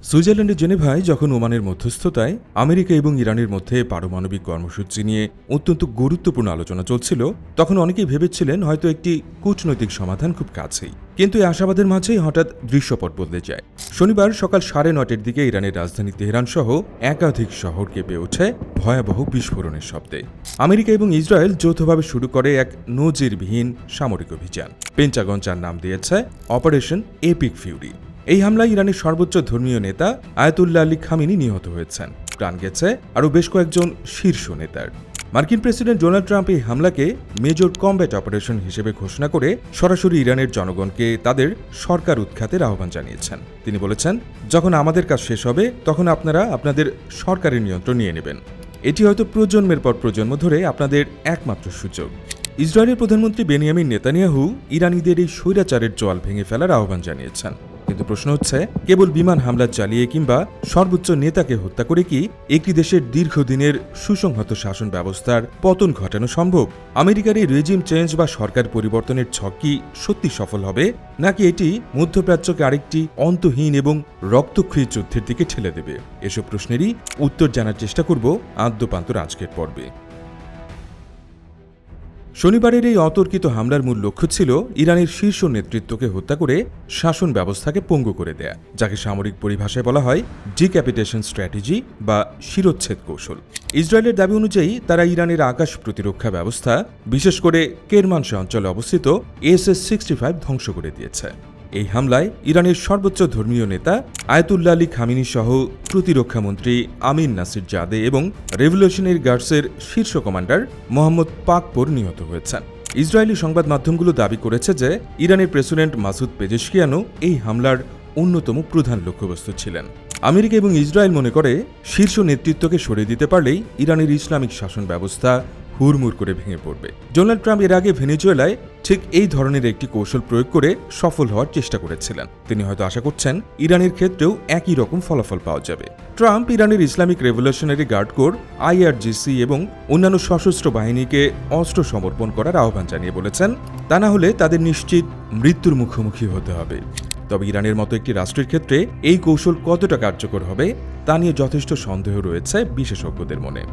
সুইজারল্যান্ডের জেনেভায় যখন ওমানের মধ্যস্থতায় আমেরিকা এবং ইরানের মধ্যে পারমাণবিক কর্মসূচি নিয়ে অত্যন্ত গুরুত্বপূর্ণ আলোচনা চলছিল, তখন অনেকেই ভেবেছিলেন হয়তো একটি কূটনৈতিক সমাধান খুব কাছেই। কিন্তু এই আশাবাদের মাঝেই হঠাৎ দৃশ্যপট বদলে যায়। শনিবার সকাল 9:30টার দিকে ইরানের রাজধানী তেহরান সহ একাধিক শহর কেঁপে ওঠে ভয়াবহ বিস্ফোরণের শব্দে। আমেরিকা এবং ইসরায়েল যৌথভাবে শুরু করে এক নজিরবিহীন সামরিক অভিযান। পেন্টাগন যার নাম দিয়েছে অপারেশন এপিক ফিউরি। এই হামলায় ইরানের সর্বোচ্চ ধর্মীয় নেতা আয়াতুল্লাহ আলী খামেনি নিহত হয়েছেন। প্রাণ গেছে আরও বেশ কয়েকজন শীর্ষ নেতার। মার্কিন প্রেসিডেন্ট ডোনাল্ড ট্রাম্প এই হামলাকে মেজর কমব্যাট অপারেশন হিসেবে ঘোষণা করে সরাসরি ইরানের জনগণকে তাদের সরকার উৎখাতের আহ্বান জানিয়েছেন। তিনি বলেছেন, যখন আমাদের কাজ শেষ হবে তখন আপনারা আপনাদের সরকারের নিয়ন্ত্রণ নিয়ে নেবেন। এটি হয়তো প্রজন্মের পর প্রজন্ম ধরে আপনাদের একমাত্র সুযোগ। ইসরায়েলের প্রধানমন্ত্রী বেনিয়ামিন নেতানিয়াহু ইরানিদের এই স্বৈরাচারের জোয়াল ভেঙে ফেলার আহ্বান জানিয়েছেন। কিন্তু প্রশ্ন হচ্ছে, কেবল বিমান হামলা চালিয়ে কিংবা সর্বোচ্চ নেতাকে হত্যা করে কি একটি দেশের দীর্ঘদিনের সুসংহত শাসন ব্যবস্থার পতন ঘটানো সম্ভব? আমেরিকার এই রেজিম চেঞ্জ বা সরকার পরিবর্তনের ছক কি সত্যি সফল হবে, নাকি এটি মধ্যপ্রাচ্যকে আরেকটি অন্তহীন এবং রক্তক্ষয়ী যুদ্ধের দিকে ঠেলে দেবে? এসব প্রশ্নেরই উত্তর জানার চেষ্টা করব আদ্যপান্তর আজকের পর্বে। শনিবারের এই অতর্কিত হামলার মূল লক্ষ্য ছিল ইরানের শীর্ষ নেতৃত্বকে হত্যা করে শাসন ব্যবস্থাকে পঙ্গু করে দেয়া, যাকে সামরিক পরিভাষায় বলা হয় ডিক্যাপিটেশন স্ট্র্যাটেজি বা শিরোচ্ছেদ কৌশল। ইসরায়েলের দাবি অনুযায়ী তারা ইরানের আকাশ প্রতিরক্ষা ব্যবস্থা, বিশেষ করে কেরমানশাহ অঞ্চলে অবস্থিত SS-65 ধ্বংস করে দিয়েছে। এই হামলায় ইরানের সর্বোচ্চ ধর্মীয় নেতা আয়াতুল্লাহ আলী খামেনি সহ প্রতিরক্ষামন্ত্রী আমিন নাসির জাদে এবং রেভলিউশনারি গার্ডসের শীর্ষ কমান্ডার মোহাম্মদ পাকপোর নিহত হয়েছেন। ইসরায়েলি সংবাদ মাধ্যমগুলো দাবি করেছে যে ইরানের প্রেসিডেন্ট মাসুদ পেজেশকিয়ানও এই হামলার অন্যতম প্রধান লক্ষ্যবস্তু ছিলেন। আমেরিকা এবং ইসরায়েল মনে করে, শীর্ষ নেতৃত্বকে সরিয়ে দিতে পারলেই ইরানের ইসলামিক শাসন ব্যবস্থা হুড়মুড় করে ভেঙে পড়বে। ডোনাল্ড ট্রাম্প এর আগে ভেনেজুয়েলায় ঠিক এই ধরনের একটি কৌশল প্রয়োগ করে সফল হওয়ার চেষ্টা করেছিলেন। তিনি হয়তো আশা করছেন ইরানের ক্ষেত্রেও একই রকম ফলাফল পাওয়া যাবে। ট্রাম্প ইরানের Islamic revolutionary guard corps IRGC এবং অন্যান্য সশস্ত্র বাহিনীকে অস্ত্র সমর্পণ করার আহ্বান জানিয়ে বলেছেন, তা না হলে তাদের নিশ্চিত মৃত্যুর মুখোমুখি হতে হবে। তবে ইরানের মতো একটি রাষ্ট্রের ক্ষেত্রে এই কৌশল কতটা কার্যকর হবে তা নিয়ে যথেষ্ট সন্দেহ রয়েছে বিশেষজ্ঞদের মনে।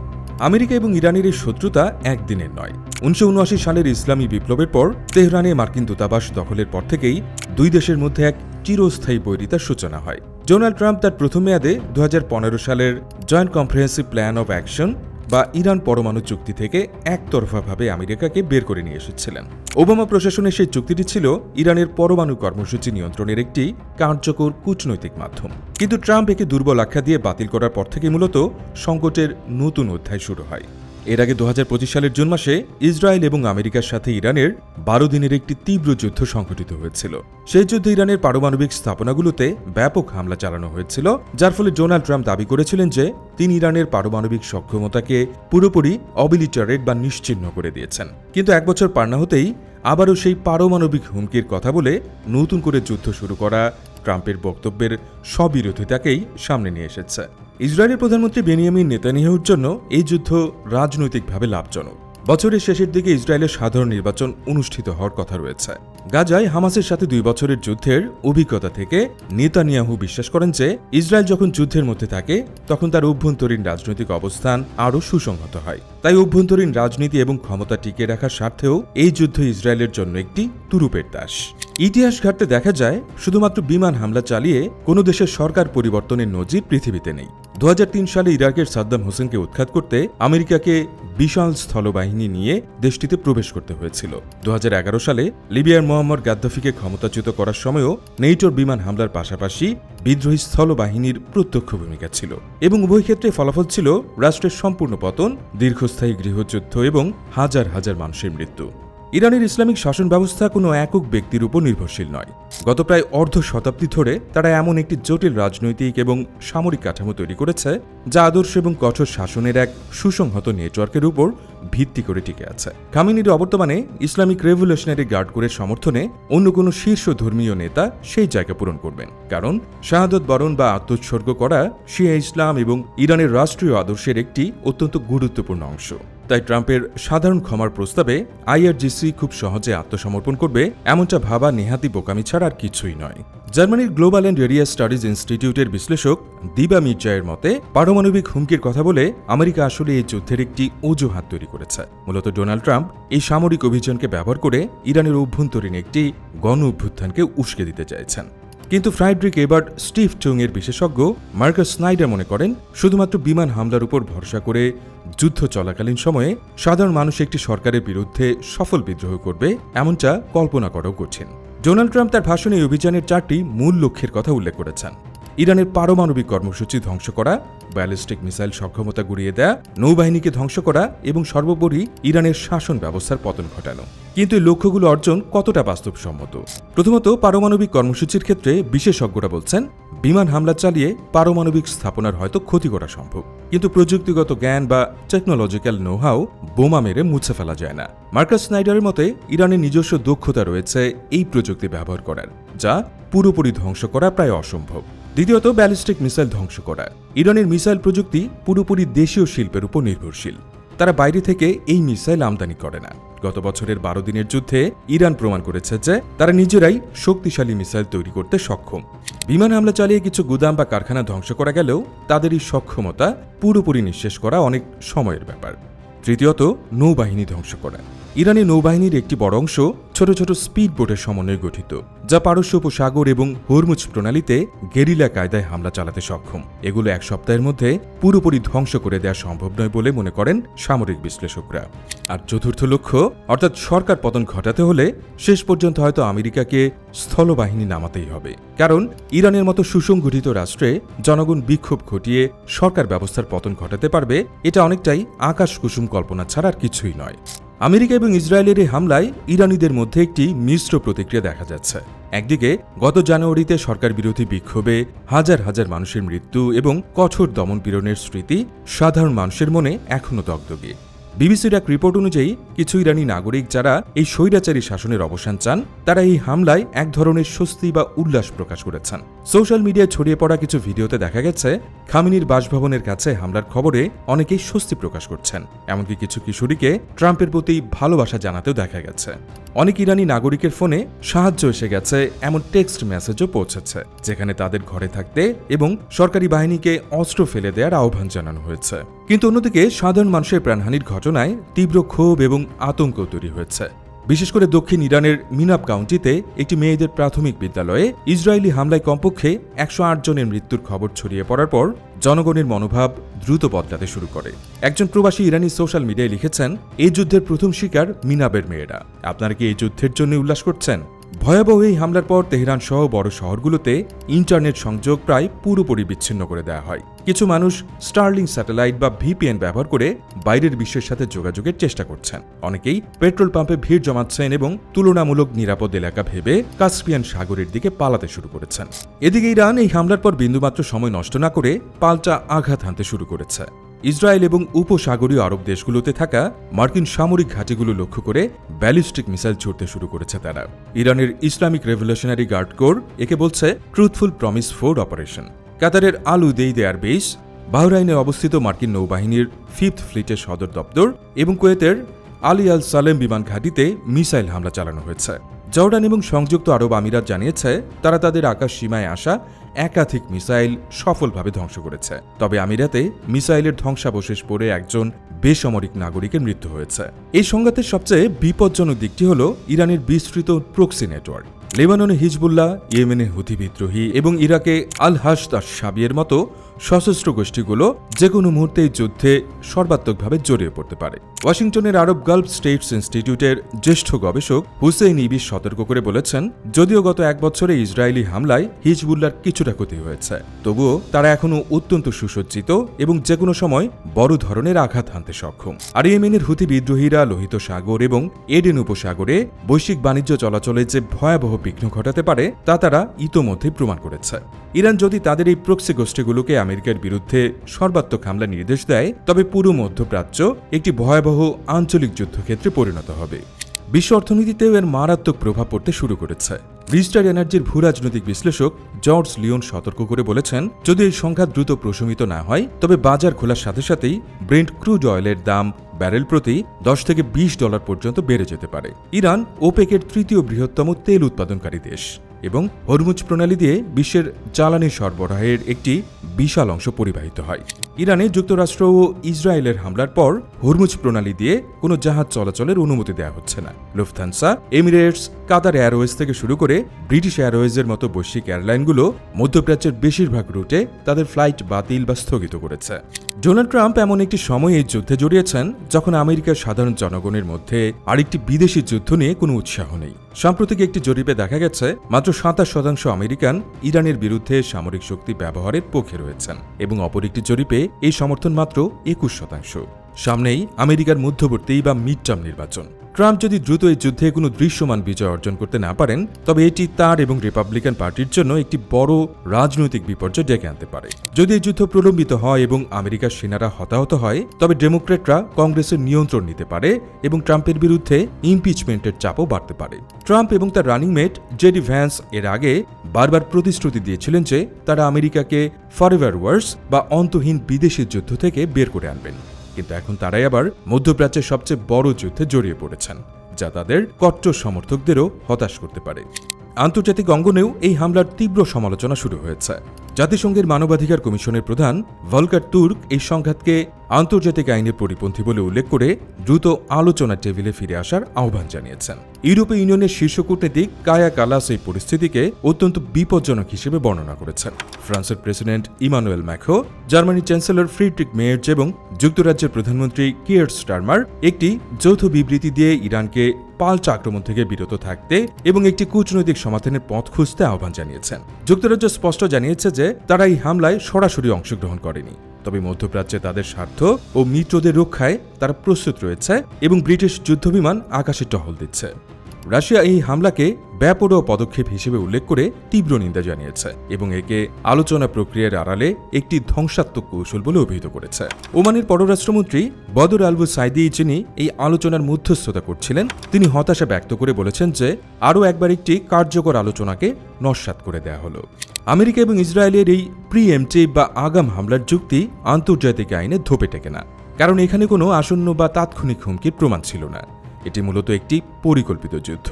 আমেরিকা এবং ইরানের এই শত্রুতা একদিনের নয়। 1979 সালের ইসলামী বিপ্লবের পর তেহরানে মার্কিন দূতাবাস দখলের পর থেকেই দুই দেশের মধ্যে এক চিরস্থায়ী বৈরিতার সূচনা হয়। ডোনাল্ড ট্রাম্প তার প্রথম মেয়াদে 2015 সালের joint comprehensive plan of action বা ইরান পরমাণু চুক্তি থেকে একতরফাভাবে আমেরিকাকে বের করে নিয়ে এসেছিলেন। ওবামা প্রশাসনের সেই চুক্তিটি ছিল ইরানের পরমাণু কর্মসূচি নিয়ন্ত্রণের একটি কার্যকর কূটনৈতিক মাধ্যম। কিন্তু ট্রাম্প একে দুর্বল আখ্যা দিয়ে বাতিল করার পর থেকে মূলত সংকটের নতুন অধ্যায় শুরু হয়। এর আগে 2025 সালের জুন মাসে ইসরায়েল এবং আমেরিকার সাথে ইরানের 12 দিনের একটি তীব্র যুদ্ধ সংঘটিত হয়েছিল। সেই যুদ্ধে ইরানের পারমাণবিক স্থাপনাগুলোতে ব্যাপক হামলা চালানো হয়েছিল, যার ফলে ডোনাল্ড ট্রাম্প দাবি করেছিলেন যে তিনি ইরানের পারমাণবিক সক্ষমতাকে পুরোপুরি অবিলিটারেট বা নিশ্চিহ্ন করে দিয়েছেন। কিন্তু এক বছর পার না হতেই আবারও সেই পারমাণবিক হুমকির কথা বলে নতুন করে যুদ্ধ শুরু করা ট্রাম্পের বক্তব্যের স্ববিরোধিতাকেই সামনে নিয়ে এসেছে। ইসরায়েলের প্রধানমন্ত্রী বেনিয়ামিন নেতানিয়াহুর জন্য এই যুদ্ধ রাজনৈতিকভাবে লাভজনক। বছরের শেষের দিকে ইসরায়েলের সাধারণ নির্বাচন অনুষ্ঠিত হওয়ার কথা রয়েছে। গাজায় হামাসের সাথে 2 বছরের যুদ্ধের অভিজ্ঞতা থেকে নেতানিয়াহু বিশ্বাস করেন যে ইসরায়েল যখন যুদ্ধের মধ্যে থাকে তখন তার অভ্যন্তরীণ রাজনৈতিক অবস্থান আরও সুসংহত হয়। তাই অভ্যন্তরীণ রাজনীতি এবং ক্ষমতা টিকিয়ে রাখার স্বার্থেও এই যুদ্ধ ইসরায়েলের জন্য একটি তুরুপের দাস। ইতিহাস ঘাটতে দেখা যায়, শুধুমাত্র বিমান হামলা চালিয়ে কোনো দেশের সরকার পরিবর্তনের নজির পৃথিবীতে নেই। 2003 সালে ইরাকের সাদ্দাম হোসেনকে উৎখাত করতে আমেরিকাকে বিশাল স্থলবাহিনী নিয়ে দেশটিতে প্রবেশ করতে হয়েছিল। 2011 সালে লিবিয়ার মোহাম্মদ গাদ্দাফিকে ক্ষমতাচ্যুত করার সময়ও নেটোর বিমান হামলার পাশাপাশি বিদ্রোহী স্থলবাহিনীর প্রত্যক্ষ ভূমিকা ছিল, এবং উভয় ক্ষেত্রে ফলাফল ছিল রাষ্ট্রের সম্পূর্ণ পতন, দীর্ঘস্থায়ী গৃহযুদ্ধ এবং হাজার হাজার মানুষের মৃত্যু। ইরানের ইসলামিক শাসন ব্যবস্থা কোনো একক ব্যক্তির উপর নির্ভরশীল নয়। গত প্রায় অর্ধ শতাব্দী ধরে তারা এমন একটি জটিল রাজনৈতিক এবং সামরিক কাঠামো তৈরি করেছে যা আদর্শ এবং কঠোর শাসনের এক সুসংহত নেটওয়ার্কের উপর ভিত্তি করে টিকে আছে। খামেনির অবর্তমানে ইসলামিক রেভলিউশনারি গার্ড কোরের সমর্থনে অন্য কোনো শীর্ষ ধর্মীয় নেতা সেই জায়গা পূরণ করবেন, কারণ শাহাদত বরণ বা আত্মোৎসর্গ করা শিয়া ইসলাম এবং ইরানের রাষ্ট্রীয় আদর্শের একটি অত্যন্ত গুরুত্বপূর্ণ অংশ। তাই ট্রাম্পের সাধারণ ক্ষমার প্রস্তাবে আইআরজিসি খুব সহজে আত্মসমর্পণ করবে এমনটা ভাবা নেহাতি বোকামি ছাড়া আর কিছুই নয়। জার্মানির গ্লোবাল অ্যান্ড এরিয়া স্টাডিজ ইনস্টিটিউটের বিশ্লেষক দিবা মির্জায়ের মতে পারমাণবিক হুমকির কথা বলে আমেরিকা আসলে এই যুদ্ধের একটি অজুহাত তৈরি করেছে। মূলত ডোনাল্ড ট্রাম্প এই সামরিক অভিযানকে ব্যবহার করে ইরানের অভ্যন্তরীণ একটি গণ অভ্যুত্থানকে উস্কে দিতে চাইছেন। কিন্তু ফ্রাইডরিক এবার্ট স্টিভ টুং এর বিশেষজ্ঞ মার্কাস স্নাইডার মনে করেন শুধুমাত্র বিমান হামলার উপর ভরসা করে যুদ্ধ চলাকালীন সময়ে সাধারণ মানুষ একটি সরকারের বিরুদ্ধে সফল বিদ্রোহ করবে এমনটা কল্পনা করাও কঠিন। ডোনাল্ড ট্রাম্প তার ভাষণে এই অভিযানের 4টি মূল লক্ষ্যের কথা উল্লেখ করেছেন। ইরানের পারমাণবিক কর্মসূচি ধ্বংস করা, ব্যালিস্টিক মিসাইল সক্ষমতা গুড়িয়ে দেয়া, নৌবাহিনীকে ধ্বংস করা এবং সর্বোপরি ইরানের শাসন ব্যবস্থার পতন ঘটানো। কিন্তু এই লক্ষ্যগুলো অর্জন কতটা বাস্তবসম্মত? প্রথমত, পারমাণবিক কর্মসূচির ক্ষেত্রে বিশেষজ্ঞরা বলছেন বিমান হামলা চালিয়ে পারমাণবিক স্থাপনার হয়তো ক্ষতি করা সম্ভব, কিন্তু প্রযুক্তিগত জ্ঞান বা টেকনোলজিক্যাল নোহাও বোমা মেরে মুছে ফেলা যায় না। মার্কাস স্নাইডারের মতে ইরানের নিজস্ব দক্ষতা রয়েছে এই প্রযুক্তি ব্যবহার করার, যা পুরোপুরি ধ্বংস করা প্রায় অসম্ভব। দ্বিতীয়ত, ব্যালিস্টিক মিসাইল ধ্বংস করা। ইরানের মিসাইল প্রযুক্তি পুরোপুরি দেশীয় শিল্পের উপর নির্ভরশীল। তারা বাইরে থেকে এই মিসাইল আমদানি করে না। গত বছরের 12 দিনের যুদ্ধে ইরান প্রমাণ করেছে যে তারা নিজেরাই শক্তিশালী মিসাইল তৈরি করতে সক্ষম। বিমান হামলা চালিয়ে কিছু গুদাম বা কারখানা ধ্বংস করা গেলেও তাদের এই সক্ষমতা পুরোপুরি নিঃশেষ করা অনেক সময়ের ব্যাপার। তৃতীয়ত, নৌবাহিনী ধ্বংস করা। ইরানি নৌবাহিনীর একটি বড় অংশ ছোট ছোট স্পিড বোটের সমন্বয়ে গঠিত, যা পারস্য উপসাগর এবং হরমুজ প্রণালীতে গেরিলা কায়দায় হামলা চালাতে সক্ষম। এগুলো এক সপ্তাহের মধ্যে পুরোপুরি ধ্বংস করে দেওয়া সম্ভব নয় বলে মনে করেন সামরিক বিশ্লেষকরা। আর চতুর্থ লক্ষ্য অর্থাৎ সরকার পতন ঘটাতে হলে শেষ পর্যন্ত হয়তো আমেরিকাকে স্থলবাহিনী নামাতেই হবে, কারণ ইরানের মতো সুসংগঠিত রাষ্ট্রে জনগণ বিক্ষোভ ঘটিয়ে সরকার ব্যবস্থার পতন ঘটাতে পারবে, এটা অনেকটাই আকাশ কুসুম কল্পনা ছাড়া আর কিছুই নয়। আমেরিকা এবং ইসরায়েলের এই হামলায় ইরানিদের মধ্যে একটি মিশ্র প্রতিক্রিয়া দেখা যাচ্ছে। একদিকে গত জানুয়ারিতে সরকার বিরোধী বিক্ষোভে হাজার হাজার মানুষের মৃত্যু এবং কঠোর দমনপীড়নের স্মৃতি সাধারণ মানুষের মনে এখনও দগদগে। বিবিসির এক রিপোর্ট অনুযায়ী কিছু ইরানি নাগরিক যারা এই স্বৈরাচারী শাসনের অবসান চান, তারা এই হামলায় এক ধরনের স্বস্তি বা উল্লাস প্রকাশ করেছেন। সোশ্যাল মিডিয়ায় ছড়িয়ে পড়া কিছু ভিডিওতে দেখা গেছে খামেনির বাসভবনের কাছে হামলার খবরে অনেকেই স্বস্তি প্রকাশ করছেন। এমনকি কিছু কিশোরীকে ট্রাম্পের প্রতি ভালোবাসা জানাতেও দেখা গেছে। অনেক ইরানি নাগরিকের ফোনে সাহায্য এসে গেছে এমন টেক্সট মেসেজও পৌঁছেছে, যেখানে তাদের ঘরে থাকতে এবং সরকারি বাহিনীকে অস্ত্র ফেলে দেওয়ার আহ্বান জানানো হয়েছে। কিন্তু অন্যদিকে সাধারণ মানুষের প্রাণহানির ঘটনায় তীব্র ক্ষোভ এবং আতঙ্ক তৈরি হয়েছে। বিশেষ করে দক্ষিণ ইরানের মিনাব কাউন্টিতে একটি মেয়েদের প্রাথমিক বিদ্যালয়ে ইসরায়েলি হামলায় কমপক্ষে 108 জনের মৃত্যুর খবর ছড়িয়ে পড়ার পর জনগণের মনোভাব দ্রুত বদলাতে শুরু করে। একজন প্রবাসী ইরানি সোশ্যাল মিডিয়ায় লিখেছেন, এই যুদ্ধের প্রথম শিকার মিনাবের মেয়েরা। আপনারা কি এই যুদ্ধের জন্য উল্লাস করছেন? ভয়াবহ এই হামলার পর তেহরান সহ বড় শহরগুলোতে ইন্টারনেট সংযোগ প্রায় পুরোপুরি বিচ্ছিন্ন করে দেওয়া হয়। কিছু মানুষ স্টারলিং স্যাটেলাইট বা ভিপিএন ব্যবহার করে বাইরের বিশ্বের সাথে যোগাযোগের চেষ্টা করছেন। অনেকেই পেট্রোল পাম্পে ভিড় জমাচ্ছেন এবং তুলনামূলক নিরাপদ এলাকা ভেবে কাস্পিয়ান সাগরের দিকে পালাতে শুরু করেছেন। এদিকে ইরান এই হামলার পর বিন্দুমাত্র সময় নষ্ট না করে পাল্টা আঘাত হানতে শুরু করেছে। ইসরায়েল এবং উপসাগরীয় আরব দেশগুলোতে থাকা মার্কিন সামরিক ঘাঁটিগুলো লক্ষ্য করে ব্যালিস্টিক মিসাইল ছুড়তে শুরু করেছে তারা। ইরানের ইসলামিক রেভলিউশনারি গার্ড কোর একে বলছে ট্রুথফুল প্রমিস 4 অপারেশন। কাতারের আল উদেইদ এয়ারবেস, বাহরাইনে অবস্থিত মার্কিন নৌবাহিনীর 5th ফ্লিটের সদর দপ্তর এবং কুয়েতের আলী আল সালেম বিমান ঘাঁটিতে মিসাইল হামলা চালানো হয়েছে। জর্ডান এবং সংযুক্ত আরব আমিরাত জানিয়েছে তারা তাদের আকাশ সীমায় আসা একাধিক মিসাইল সফলভাবে ধ্বংস করেছে। তবে আমিরাতে মিসাইলের ধ্বংসাবশেষ পড়ে একজন বেসামরিক নাগরিকের মৃত্যু হয়েছে। এই সংঘাতের সবচেয়ে বিপজ্জনক দিকটি হল ইরানের বিস্তৃত প্রক্সি নেটওয়ার্ক। লেবাননে হিজবুল্লাহ, ইয়েমেনে হুথি বিদ্রোহী এবং ইরাকে আল হাশদ আশ-শাবিয়ের মতো সশস্ত্র গোষ্ঠীগুলো যে কোনো মুহূর্তে এই যুদ্ধে সর্বাত্মকভাবে জড়িয়ে পড়তে পারে। ওয়াশিংটনের আরব গালফ স্টেটস ইনস্টিটিউটের জ্যেষ্ঠ গবেষক হুসেইন ইবিস সতর্ক করে বলেছেন, যদিও গত 1 বছরে ইসরায়েলি হামলায় হিজবুল্লাহর কিছুটা ক্ষতি হয়েছে, তবুও তারা এখনও অত্যন্ত সুসজ্জিত এবং যে কোনো সময় বড় ধরনের আঘাত হানতে সক্ষম। আর ইয়েমেনের হুথি বিদ্রোহীরা লোহিত সাগর এবং এডেন উপসাগরে বৈশ্বিক বাণিজ্য চলাচলে যে ভয়াবহ বিঘ্ন ঘটাতে পারে তা তারা ইতোমধ্যেই প্রমাণ করেছে। ইরান যদি তাদের এই প্রক্সি গোষ্ঠীগুলোকে আমেরিকার বিরুদ্ধে সর্বাত্মক হামলার নির্দেশ দেয়, তবে পুরো মধ্যপ্রাচ্য একটি ভয়াবহ আঞ্চলিক যুদ্ধক্ষেত্রে পরিণত হবে। বিশ্ব অর্থনীতিতেও এর মারাত্মক প্রভাব পড়তে শুরু করেছে। রিস্টার এনার্জির ভূরাজনৈতিক বিশ্লেষক জর্জ লিওন সতর্ক করে বলেছেন, যদি এই সংঘাত দ্রুত প্রশমিত না হয়, তবে বাজার খোলার সাথে সাথেই ব্রেন্ট ক্রুড অয়েলের দাম ব্যারেল প্রতি $10 থেকে $20 পর্যন্ত বেড়ে যেতে পারে। ইরান ওপেকের তৃতীয় বৃহত্তম তেল উৎপাদনকারী দেশ এবং হরমুজ প্রণালী দিয়ে বিশ্বের জ্বালানি সরবরাহের একটি বিশাল অংশ পরিবাহিত হয়। ইরানে যুক্তরাষ্ট্র ও ইসরায়েলের হামলার পর হরমুজ প্রণালী দিয়ে কোনো জাহাজ চলাচলের অনুমতি দেওয়া হচ্ছে না। লুফথানসা, এমিরেটস, কাতার এয়ারওয়েজ থেকে শুরু করে ব্রিটিশ এয়ারওয়েজের মতো বৈশ্বিক এয়ারলাইনগুলো মধ্যপ্রাচ্যের বেশিরভাগ রুটে তাদের ফ্লাইট বাতিল বা স্থগিত করেছে। ডোনাল্ড ট্রাম্প এমন একটি সময়ে এই যুদ্ধে জড়িয়েছেন যখন আমেরিকার সাধারণ জনগণের মধ্যে আরেকটি বিদেশি যুদ্ধ নিয়ে কোনো উৎসাহ নেই। সাম্প্রতিক একটি জরিপে দেখা গেছে মাত্র 27% আমেরিকান ইরানের বিরুদ্ধে সামরিক শক্তি ব্যবহারের পক্ষে রয়েছেন এবং অপর একটি জরিপে এই সমর্থন মাত্র 21%। সামনেই আমেরিকার মধ্যবর্তী বা মিড টার্ম নির্বাচন। ট্রাম্প যদি দ্রুত এই যুদ্ধে কোনো দৃশ্যমান বিজয় অর্জন করতে না পারেন, তবে এটি তার এবং রিপাবলিকান পার্টির জন্য একটি বড় রাজনৈতিক বিপর্যয় ডেকে আনতে পারে। যদি এই যুদ্ধ প্রলম্বিত হয় এবং আমেরিকার সেনারা হতাহত হয়, তবে ডেমোক্র্যাটরা কংগ্রেসের নিয়ন্ত্রণ নিতে পারে এবং ট্রাম্পের বিরুদ্ধে ইমপিচমেন্টের চাপও বাড়তে পারে। ট্রাম্প এবং তার রানিং মেট জেডি ভ্যান্স এর আগে বারবার প্রতিশ্রুতি দিয়েছিলেন যে তারা আমেরিকাকে ফরএভার ওয়ার্স বা অন্তহীন বিদেশি যুদ্ধ থেকে বের করে আনবেন, কিন্তু এখন তারাই আবার মধ্যপ্রাচ্যের সবচেয়ে বড় যুদ্ধে জড়িয়ে পড়েছেন, যা তাদের কট্টর সমর্থকদেরও হতাশ করতে পারে। আন্তর্জাতিক অঙ্গনেও এই হামলার তীব্র সমালোচনা শুরু হয়েছে। জাতিসংঘের মানবাধিকার কমিশনের প্রধান ভলকার তুর্ক এই সংঘাতকে আন্তর্জাতিক আইনের পরিপন্থী বলে উল্লেখ করে দ্রুত আলোচনার টেবিলে ফিরে আসার আহ্বান জানিয়েছেন। ইউরোপীয় ইউনিয়নের শীর্ষ কূটনীতিক কায়া কালাস এই পরিস্থিতিকে অত্যন্ত বিপজ্জনক হিসেবে বর্ণনা করেছেন। ফ্রান্সের প্রেসিডেন্ট ইমানুয়েল ম্যাক্রো, জার্মানির চ্যান্সেলর ফ্রিডরিখ মেয়ের্জ এবং যুক্তরাজ্যের প্রধানমন্ত্রী কিয়ার স্টারমার একটি যৌথ বিবৃতি দিয়ে ইরানকে পাল্টা আক্রমণ থেকে বিরত থাকতে এবং একটি কূটনৈতিক সমাধানের পথ খুঁজতে আহ্বান জানিয়েছেন। যুক্তরাজ্য স্পষ্ট জানিয়েছে যে তারা এই হামলায় সরাসরি অংশগ্রহণ করেনি, তবে মধ্যপ্রাচ্যে তাদের স্বার্থ ও মিত্রদের রক্ষায় তারা প্রস্তুত রয়েছে এবং ব্রিটিশ যুদ্ধবিমান আকাশে টহল দিচ্ছে। রাশিয়া এই হামলাকে বেপরোয়া পদক্ষেপ হিসেবে উল্লেখ করে তীব্র নিন্দা জানিয়েছে এবং একে আলোচনা প্রক্রিয়ার আড়ালে একটি ধ্বংসাত্মক কৌশল বলে অভিহিত করেছে। ওমানের পররাষ্ট্রমন্ত্রী বদর আলবু সাইদি, যিনি এই আলোচনার মধ্যস্থতা করছিলেন, তিনি হতাশা ব্যক্ত করে বলেছেন যে আরও একবার একটি কার্যকর আলোচনাকে নস্যাৎ করে দেয়া হলো। আমেরিকা এবং ইসরায়েলের এই প্রিএমটিভ বা আগাম হামলার যুক্তি আন্তর্জাতিক আইনে ধোপে টেকে না, কারণ এখানে কোনো আসন্ন বা তাৎক্ষণিক হুমকির প্রমাণ ছিল না। এটি মূলত একটি পরিকল্পিত যুদ্ধ।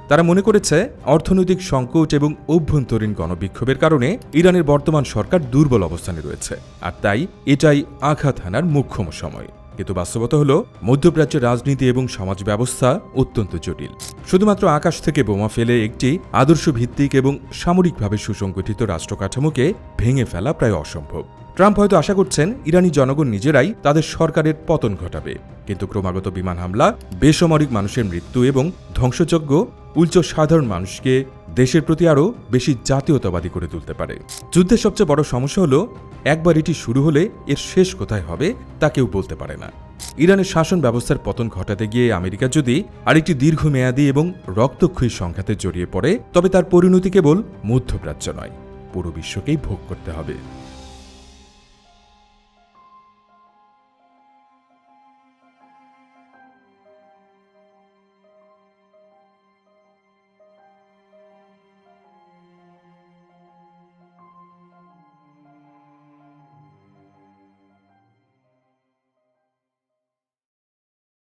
তারা মনে করেছে অর্থনৈতিক সংকট এবং অভ্যন্তরীণ গণবিক্ষোভের কারণে ইরানের বর্তমান সরকার দুর্বল অবস্থানে রয়েছে, আর তাই এটাই আঘাত হানার মুখ্যম সময়। কিন্তু বাস্তবতা হল মধ্যপ্রাচ্যের রাজনীতি এবং সমাজ ব্যবস্থা অত্যন্ত জটিল। শুধুমাত্র আকাশ থেকে বোমা ফেলে একটি আদর্শ ভিত্তিক এবং সামরিকভাবে সুসংগঠিত রাষ্ট্র কাঠামোকে ভেঙে ফেলা প্রায় অসম্ভব। ট্রাম্প হয়তো আশা করছেন ইরানি জনগণ নিজেরাই তাদের সরকারের পতন ঘটাবে, কিন্তু ক্রমাগত বিমান হামলা, বেসামরিক মানুষের মৃত্যু এবং ধ্বংসযজ্ঞ উল্টো সাধারণ মানুষকে দেশের প্রতি আরও বেশি জাতীয়তাবাদী করে তুলতে পারে। যুদ্ধের সবচেয়ে বড় সমস্যা হলো একবার এটি শুরু হলে এর শেষ কোথায় হবে তা কেউ বলতে পারে না। ইরানের শাসন ব্যবস্থার পতন ঘটাতে গিয়ে আমেরিকা যদি আরেকটি দীর্ঘমেয়াদী এবং রক্তক্ষয়ী সংঘাতে জড়িয়ে পড়ে, তবে তার পরিণতি কেবল মধ্যপ্রাচ্য নয়, পুরো বিশ্বকেই ভোগ করতে হবে।